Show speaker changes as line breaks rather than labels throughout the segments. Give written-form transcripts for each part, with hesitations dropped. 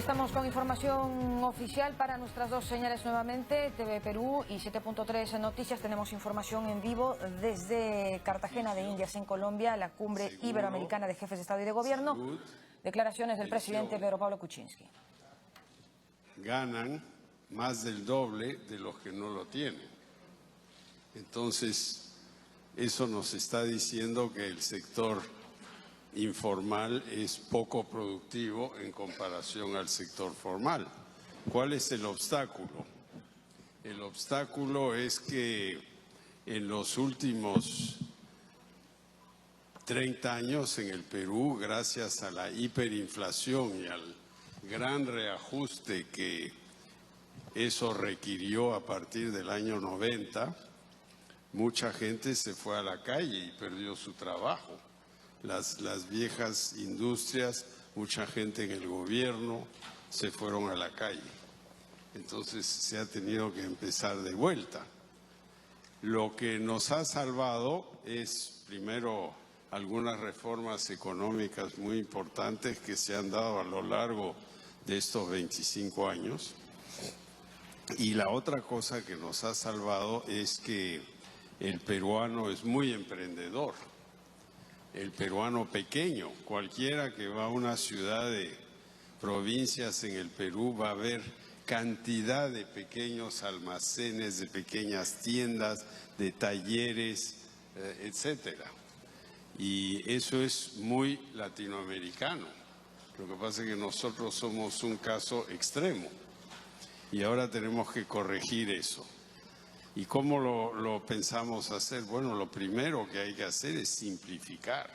Estamos con información oficial para nuestras dos señales nuevamente, TV Perú y 7.3 Noticias. Tenemos información en vivo desde Cartagena de Indias, en Colombia, la cumbre iberoamericana de jefes de Estado y de Gobierno. Declaraciones del presidente Pedro Pablo Kuczynski.
Ganan más del doble de los que no lo tienen. Entonces, eso nos está diciendo que el sector informal es poco productivo en comparación al sector formal. ¿Cuál es el obstáculo? El obstáculo es que en los últimos 30 años en el Perú, gracias a la hiperinflación y al gran reajuste que eso requirió a partir del año 90, mucha gente se fue a la calle y perdió su trabajo. Las viejas industrias, mucha gente en el gobierno se fueron a la calle. Entonces se ha tenido que empezar de vuelta. Lo que nos ha salvado es, primero, algunas reformas económicas muy importantes que se han dado a lo largo de estos 25 años. Y la otra cosa que nos ha salvado es que el peruano es muy emprendedor. El peruano pequeño, cualquiera que va a una ciudad de provincias en el Perú va a ver cantidad de pequeños almacenes, de pequeñas tiendas, de talleres, etcétera. Y eso es muy latinoamericano. Lo que pasa es que nosotros somos un caso extremo y ahora tenemos que corregir eso. ¿Y cómo lo pensamos hacer? Bueno, lo primero que hay que hacer es simplificar.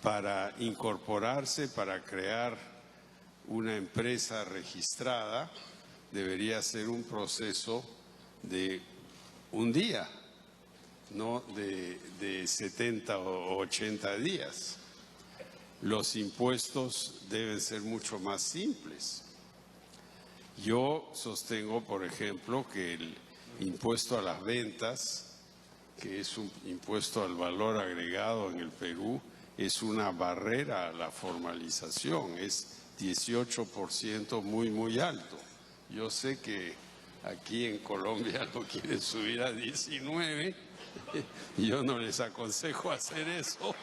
Para incorporarse, para crear una empresa registrada, debería ser un proceso de un día, no de 70 o 80 días. Los impuestos deben ser mucho más simples. Yo sostengo, por ejemplo, que el impuesto a las ventas, que es un impuesto al valor agregado en el Perú, es una barrera a la formalización, es 18% muy alto. Yo sé que aquí en Colombia lo quieren subir a 19%, y yo no les aconsejo hacer eso.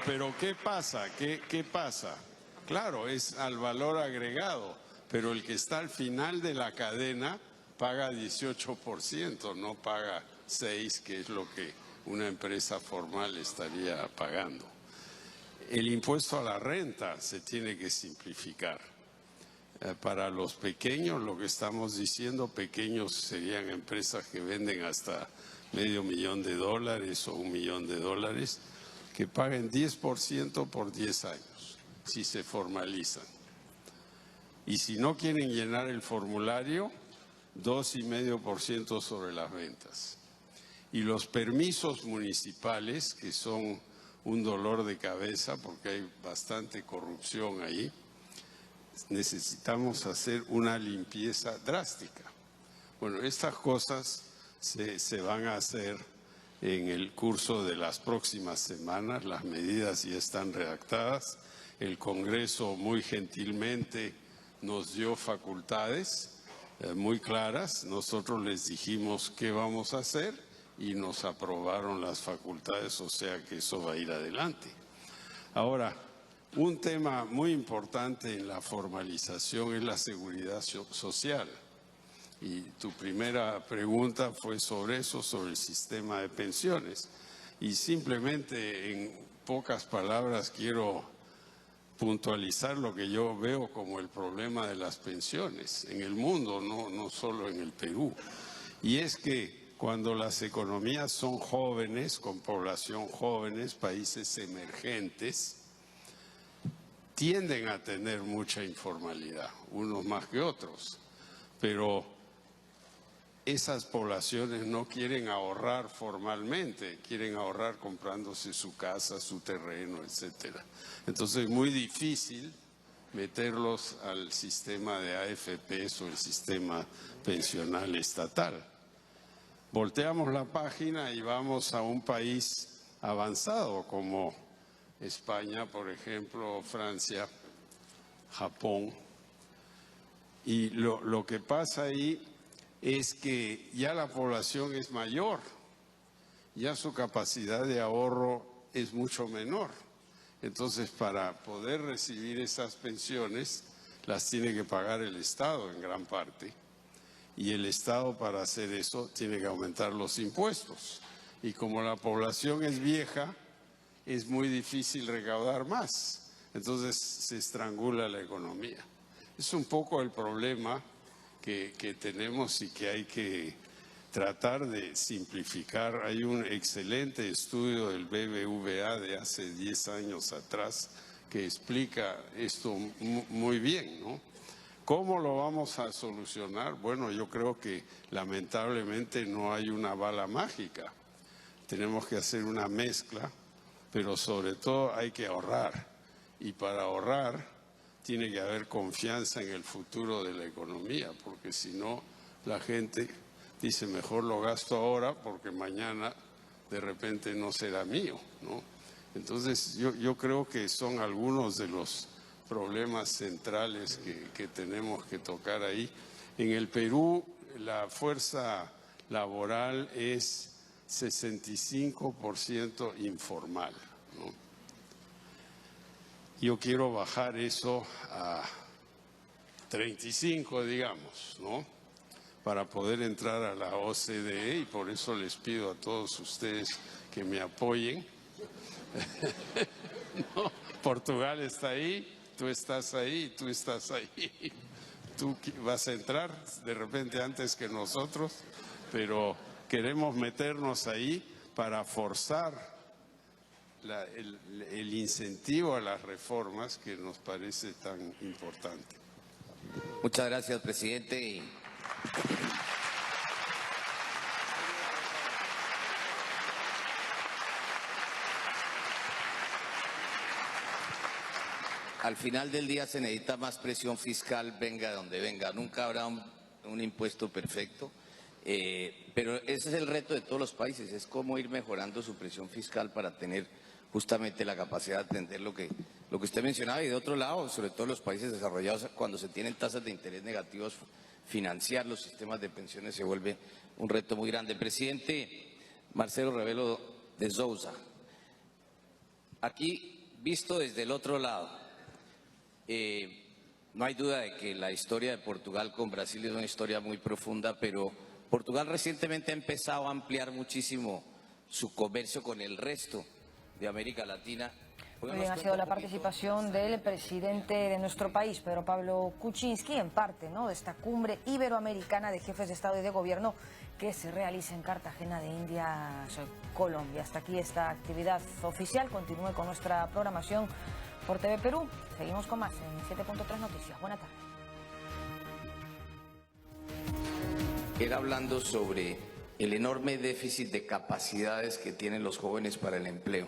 Pero ¿qué pasa? ¿Qué pasa? Claro, es al valor agregado, pero el que está al final de la cadena paga 18%, no paga 6%, que es lo que una empresa formal estaría pagando. El impuesto a la renta se tiene que simplificar. Para los pequeños, lo que estamos diciendo, pequeños serían empresas que venden hasta $500,000 o $1 millón, que paguen 10% por 10 años, si se formalizan. Y si no quieren llenar el formulario, 2,5% sobre las ventas. Y los permisos municipales, que son un dolor de cabeza porque hay bastante corrupción ahí, necesitamos hacer una limpieza drástica. Bueno, estas cosas se van a hacer en el curso de las próximas semanas. Las medidas ya están redactadas. El Congreso muy gentilmente nos dio facultades muy claras. Nosotros les dijimos qué vamos a hacer y nos aprobaron las facultades, o sea que eso va a ir adelante. Ahora, un tema muy importante en la formalización es la seguridad social. Y tu primera pregunta fue sobre eso, sobre el sistema de pensiones. Y simplemente en pocas palabras quiero puntualizar lo que yo veo como el problema de las pensiones en el mundo, no solo en el Perú. Y es que cuando las economías son jóvenes, con población jóvenes, países emergentes, tienden a tener mucha informalidad, unos más que otros, pero esas poblaciones no quieren ahorrar formalmente, quieren ahorrar comprándose su casa, su terreno, etcétera. Entonces es muy difícil meterlos al sistema de AFPs o el sistema pensional estatal. volteamos la página y vamos a un país avanzado como España, por ejemplo, Francia, Japón. Y lo que pasa ahí es que ya la población es mayor, ya su capacidad de ahorro es mucho menor. Entonces, para poder recibir esas pensiones, las tiene que pagar el Estado en gran parte. Y el Estado, para hacer eso, tiene que aumentar los impuestos. Y como la población es vieja, es muy difícil recaudar más. Entonces se estrangula la economía. Es un poco el problema que tenemos y que hay que tratar de simplificar. Hay un excelente estudio del BBVA de hace 10 años atrás que explica esto muy bien, ¿no? ¿Cómo lo vamos a solucionar? Bueno, yo creo que lamentablemente no hay una bala mágica. Tenemos que hacer una mezcla, pero sobre todo hay que ahorrar. Y para ahorrar tiene que haber confianza en el futuro de la economía, porque si no, la gente dice mejor lo gasto ahora porque mañana de repente no será mío, ¿no? Entonces yo creo que son algunos de los problemas centrales que tenemos que tocar ahí. En el Perú la fuerza laboral es 65% informal, ¿no? Yo quiero bajar eso a 35, digamos, ¿no? Para poder entrar a la OCDE, y por eso les pido a todos ustedes que me apoyen. No, Portugal está ahí, tú estás ahí, tú estás ahí. Tú vas a entrar de repente antes que nosotros, pero queremos meternos ahí para forzar el incentivo a las reformas que nos parece tan importante.
Muchas gracias, presidente. Al final del día se necesita más presión fiscal, venga de donde venga. Nunca habrá un impuesto perfecto, pero ese es el reto de todos los países, es cómo ir mejorando su presión fiscal para tener justamente la capacidad de atender lo que usted mencionaba. Y de otro lado, sobre todo los países desarrollados, cuando se tienen tasas de interés negativos, financiar los sistemas de pensiones se vuelve un reto muy grande. Presidente Marcelo Rebelo de Sousa, aquí visto desde el otro lado, no hay duda de que la historia de Portugal con Brasil es una historia muy profunda, pero Portugal recientemente ha empezado a ampliar muchísimo su comercio con el resto de América Latina.
Muy bien, ha sido la participación del presidente de nuestro país, Pedro Pablo Kuczynski, en parte, ¿no?, de esta cumbre iberoamericana de jefes de Estado y de Gobierno que se realiza en Cartagena de Indias, Colombia. Hasta aquí esta actividad oficial. Continúe con nuestra programación por TV Perú. Seguimos con más en 7.3 Noticias. Buena tarde.
Era hablando sobre el enorme déficit de capacidades que tienen los jóvenes para el empleo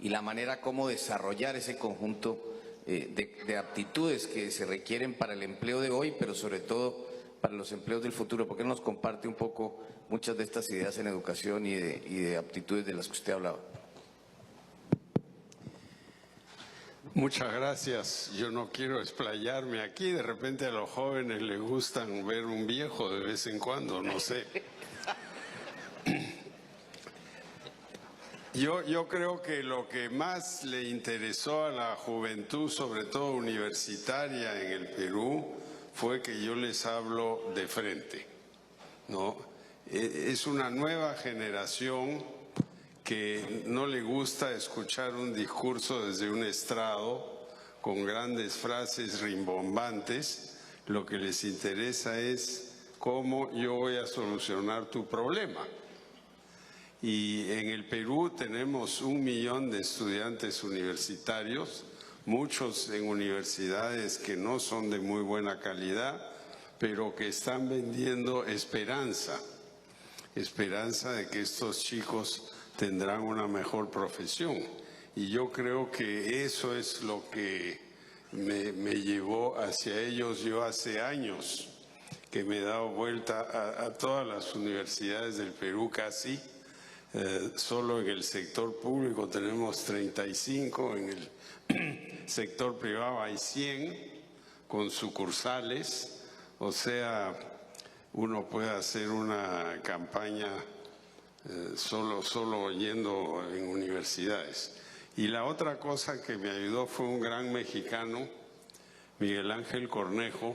y la manera como desarrollar ese conjunto de aptitudes que se requieren para el empleo de hoy, pero sobre todo para los empleos del futuro. ¿Por qué no nos comparte un poco muchas de estas ideas en educación y de aptitudes de las que usted hablaba?
Muchas gracias. Yo no quiero explayarme aquí. De repente a los jóvenes les gustan ver un viejo de vez en cuando, no sé. Yo creo que lo que más le interesó a la juventud, sobre todo universitaria en el Perú, fue que yo les hablo de frente, ¿no? Es una nueva generación que no le gusta escuchar un discurso desde un estrado con grandes frases rimbombantes. Lo que les interesa es cómo yo voy a solucionar tu problema. Y en el Perú tenemos 1 millón de estudiantes universitarios, muchos en universidades que no son de muy buena calidad, pero que están vendiendo esperanza de que estos chicos tendrán una mejor profesión. Y yo creo que eso es lo que me llevó hacia ellos. Yo hace años que me he dado vuelta a todas las universidades del Perú casi. Solo en el sector público tenemos 35, en el sector privado hay 100 con sucursales, o sea, uno puede hacer una campaña solo yendo en universidades. Y la otra cosa que me ayudó fue un gran mexicano, Miguel Ángel Cornejo,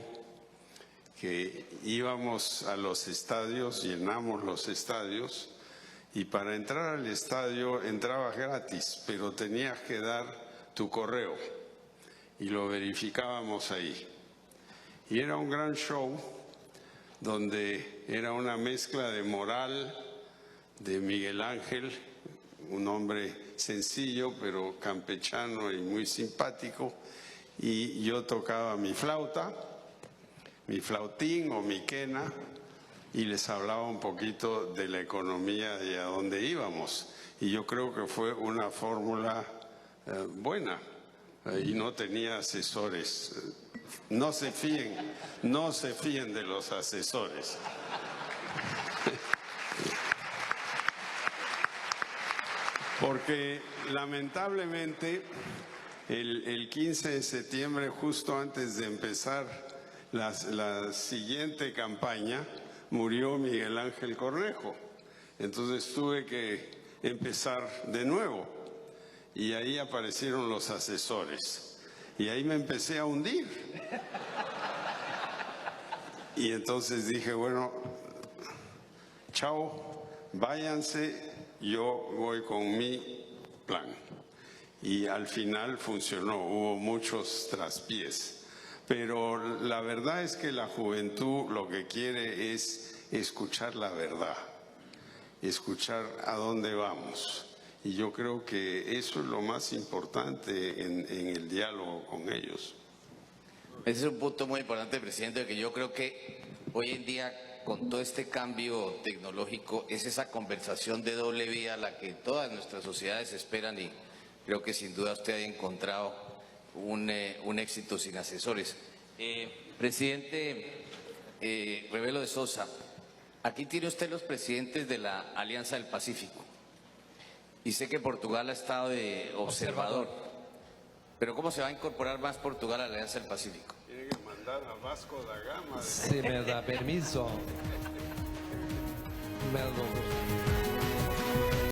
que íbamos a los estadios, llenamos los estadios, y para entrar al estadio entrabas gratis, pero tenías que dar tu correo y lo verificábamos ahí. Y era un gran show donde era una mezcla de moral de Miguel Ángel, un hombre sencillo pero campechano y muy simpático, y yo tocaba mi flauta, mi flautín o mi quena, y les hablaba un poquito de la economía y a dónde íbamos. Y yo creo que fue una fórmula buena y no tenía asesores. No se fíen de los asesores. Porque lamentablemente el 15 de septiembre, justo antes de empezar la siguiente campaña, murió Miguel Ángel Cornejo. Entonces tuve que empezar de nuevo y ahí aparecieron los asesores y ahí me empecé a hundir. Y entonces dije, bueno, chao, váyanse, yo voy con mi plan. Y al final funcionó, hubo muchos traspiés. Pero la verdad es que la juventud lo que quiere es escuchar la verdad, escuchar a dónde vamos. Y yo creo que eso es lo más importante en el diálogo con ellos.
Ese es un punto muy importante, presidente, que yo creo que hoy en día, con todo este cambio tecnológico, es esa conversación de doble vía la que todas nuestras sociedades esperan, y creo que sin duda usted ha encontrado un éxito sin asesores. Presidente Rebelo de Sousa, aquí tiene usted los presidentes de la Alianza del Pacífico y sé que Portugal ha estado de observador, pero ¿cómo se va a incorporar más Portugal a la Alianza del Pacífico?
Tiene que mandar a Vasco da Gama.
Si me da permiso. Me lo